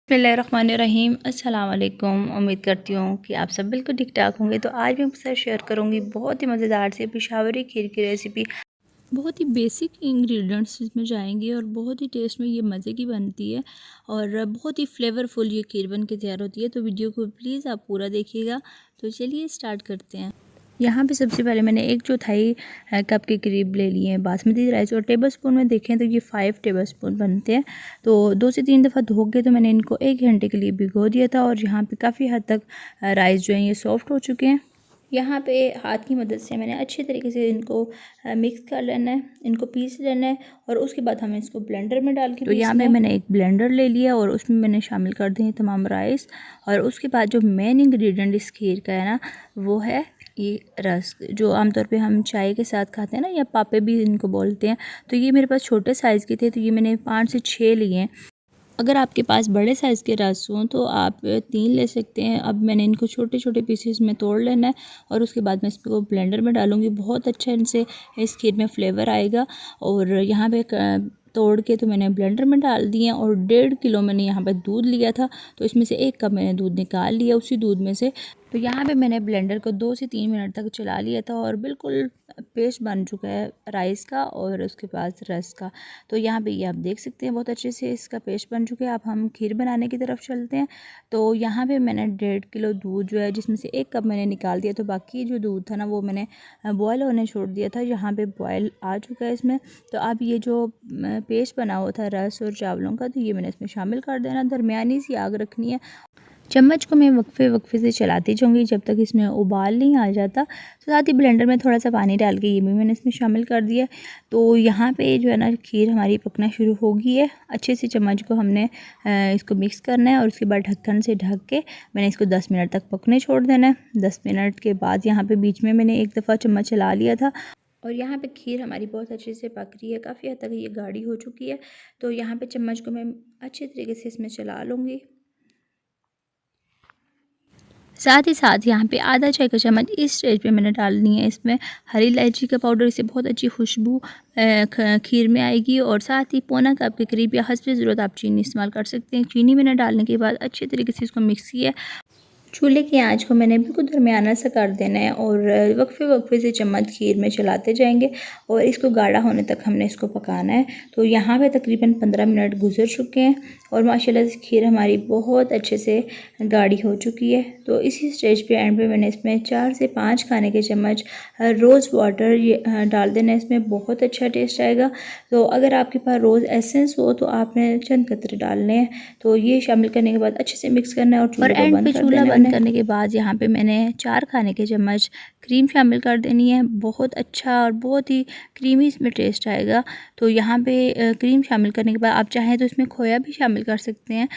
बिस्मिल्लाहिर्रहमानिर्रहीम। अस्सलाम वालेकुम। उम्मीद करती हूँ कि आप सब बिल्कुल ठीक ठाक होंगे। तो आज मैं आपके साथ शेयर करूँगी बहुत ही मज़ेदार से पेशावरी खीर की रेसिपी। बहुत ही बेसिक इंग्रेडिएंट्स इसमें जाएंगे और बहुत ही टेस्ट में ये मज़े की बनती है और बहुत ही फ्लेवरफुल ये खीर बन के तैयार होती है। तो वीडियो को प्लीज़ आप पूरा देखिएगा। तो चलिए स्टार्ट करते हैं। यहाँ पे सबसे पहले मैंने 1/4 कप के करीब ले लिए हैं बासमती राइस और टेबल स्पून में देखें तो ये 5 टेबल स्पून बनते हैं। तो 2 से 3 दफ़ा धो के तो मैंने इनको 1 घंटे के लिए भिगो दिया था और यहाँ पे काफ़ी हद तक राइस जो हैं ये सॉफ्ट हो चुके हैं। यहाँ पे हाथ की मदद से मैंने अच्छे तरीके से इनको मिक्स कर लेना है, इनको पीस लेना है और उसके बाद हमें इसको ब्लेंडर में डाल के तो यहाँ पे मैंने एक ब्लेंडर ले लिया और उसमें मैंने शामिल कर दिए तमाम राइस। और उसके बाद जो मेन इंग्रेडिएंट इस खीर का है ना वो है ये रस्क, जो आमतौर पे हम चाय के साथ खाते हैं ना, या पापे भी इनको बोलते हैं। तो ये मेरे पास छोटे साइज़ के थे तो ये मैंने 5 से 6 लिए हैं। अगर आपके पास बड़े साइज़ के रस हों तो आप 3 ले सकते हैं। अब मैंने इनको छोटे छोटे पीसेस में तोड़ लेना है और उसके बाद मैं इसको ब्लेंडर में डालूँगी। बहुत अच्छा इनसे इस खीर में फ्लेवर आएगा। और यहाँ पे तोड़ के तो मैंने ब्लेंडर में डाल दिए और 1.5 किलो मैंने यहाँ पे दूध लिया था। तो इसमें से 1 कप मैंने दूध निकाल लिया उसी दूध में से। तो यहाँ पे मैंने ब्लेंडर को 2 से 3 मिनट तक चला लिया था और बिल्कुल पेस्ट बन चुका है राइस का और उसके बाद रस का। तो यहाँ पे ये आप देख सकते हैं बहुत अच्छे से इसका पेस्ट बन चुका है। अब हम खीर बनाने की तरफ चलते हैं। तो यहाँ पे मैंने 1.5 किलो दूध जो है जिसमें से 1 कप मैंने निकाल दिया। तो बाकी जो दूध था ना वो मैंने बॉयल होने छोड़ दिया था। यहाँ पे बॉयल आ चुका है इसमें। तो अब ये जो पेस्ट बना हुआ था रस और चावलों का तो ये मैंने इसमें शामिल कर देना। दरमियानी सी आग रखनी है। चम्मच को मैं वक्फे से चलाती जाऊँगी जब तक इसमें उबाल नहीं आ जाता। तो साथ ही ब्लेंडर में थोड़ा सा पानी डाल के ये भी मैंने इसमें शामिल कर दिया। तो यहाँ पे जो है ना खीर हमारी पकना शुरू हो गई है। अच्छे से चम्मच को हमने इसको मिक्स करना है और उसके बाद ढक्कन से ढक के मैंने इसको 10 मिनट तक पकने छोड़ देना है। 10 मिनट के बाद यहाँ पर बीच में मैंने एक दफ़ा चम्मच चला लिया था और यहाँ पे खीर हमारी बहुत अच्छे से पक रही है। काफ़ी हद तक ये गाढ़ी हो चुकी है। तो यहाँ पे चम्मच को मैं अच्छे तरीके से इसमें चला लूँगी। साथ ही साथ यहाँ पे आधा चाय का चम्मच इस स्टेज पे मैंने डालनी है इसमें हरी इलायची का पाउडर। इससे बहुत अच्छी खुशबू खीर में आएगी। और साथ ही पौना कप के करीब या हस्ब ज़रूरत आप चीनी इस्तेमाल कर सकते हैं। चीनी मैंने डालने के बाद अच्छे तरीके से इसको मिक्स किया। चूल्हे की आंच को मैंने बिल्कुल दरमियाना सा कर देना है और वक्फे से चम्मच खीर में चलाते जाएंगे और इसको गाढ़ा होने तक हमने इसको पकाना है। तो यहाँ पे तकरीबन 15 मिनट गुजर चुके हैं और माशाल्लाह से खीर हमारी बहुत अच्छे से गाढ़ी हो चुकी है। तो इसी स्टेज पे एंड पे मैंने इसमें 4 से 5 खाने के चम्मच रोज़ वाटर डाल देना है। इसमें बहुत अच्छा टेस्ट आएगा। तो अगर आपके पास रोज़ एसेंस हो तो आपने चंद कतरे डालने हैं। तो ये शामिल करने के बाद अच्छे से मिक्स करना है और चूल्हा बंद करने के बाद यहाँ पे मैंने 4 खाने के चम्मच क्रीम शामिल कर देनी है। बहुत अच्छा और बहुत ही क्रीमी इसमें टेस्ट आएगा। तो यहाँ पे क्रीम शामिल करने के बाद आप चाहें तो इसमें खोया भी शामिल कर सकते हैं।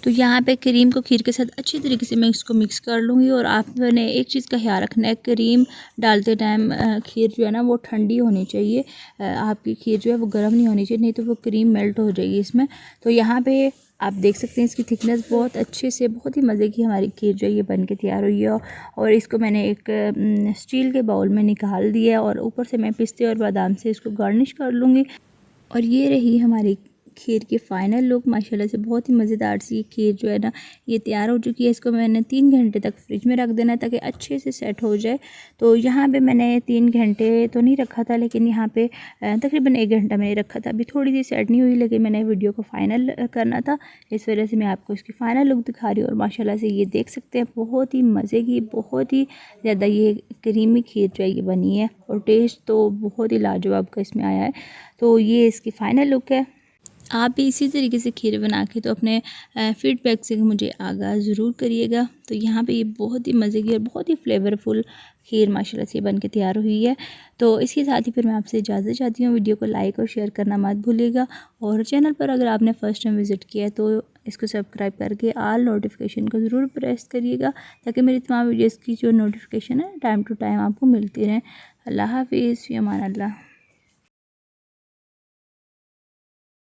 तो यहाँ पे क्रीम को खीर के साथ अच्छी तरीके से मैं इसको मिक्स कर लूँगी। और आपने एक चीज़ का ख्याल रखना है, क्रीम डालते टाइम खीर जो है ना वो ठंडी होनी चाहिए। आपकी खीर जो है वो गर्म नहीं होनी चाहिए, नहीं तो वो क्रीम मेल्ट हो जाएगी इसमें। तो यहाँ पे आप देख सकते हैं इसकी थिकनेस बहुत अच्छे से, बहुत ही मज़े की हमारी खीर जो है ये बन के तैयार हुई है। और इसको मैंने एक स्टील के बाउल में निकाल दिया और ऊपर से मैं पिस्ते और बादाम से इसको गार्निश कर लूँगी। और ये रही हमारी खीर की फ़ाइनल लुक। माशाल्लाह से बहुत ही मज़ेदार सी खीर जो है ना ये तैयार हो चुकी है। इसको मैंने 3 घंटे तक फ्रिज में रख देना है ताकि अच्छे से सेट हो जाए। तो यहाँ पे मैंने 3 घंटे तो नहीं रखा था, लेकिन यहाँ पे तकरीबन 1 घंटा मैंने रखा था। अभी थोड़ी सी सेट नहीं हुई, लेकिन मैंने वीडियो को फ़ाइनल करना था, इस वजह से मैं आपको इसकी फ़ाइनल लुक दिखा रही हूँ। और माशाल्लाह से ये देख सकते हैं बहुत ही मज़े की, बहुत ही ज़्यादा ये क्रीमी खीर जो है ये बनी है और टेस्ट तो बहुत ही लाजवाब का इसमें आया है। तो ये इसकी फ़ाइनल लुक है। आप भी इसी तरीके से खीर बना के तो अपने फीडबैक से मुझे आगाह ज़रूर करिएगा। तो यहाँ पे ये बहुत ही मज़े की और बहुत ही फ्लेवरफुल खीर माशाल्लाह से बन के तैयार हुई है। तो इसके साथ ही फिर मैं आपसे इजाज़त चाहती हूँ। वीडियो को लाइक और शेयर करना मत भूलिएगा। और चैनल पर अगर आपने फ़र्स्ट टाइम विज़िट किया है तो इसको सब्सक्राइब करके ऑल नोटिफिकेशन को ज़रूर प्रेस करिएगा ताकि मेरी तमाम वीडियोज़ की जो नोटिफिकेशन है टाइम टू टाइम आपको मिलती रहे। अल्लाह हाफ़िज़, फ़ी अमान अल्लाह।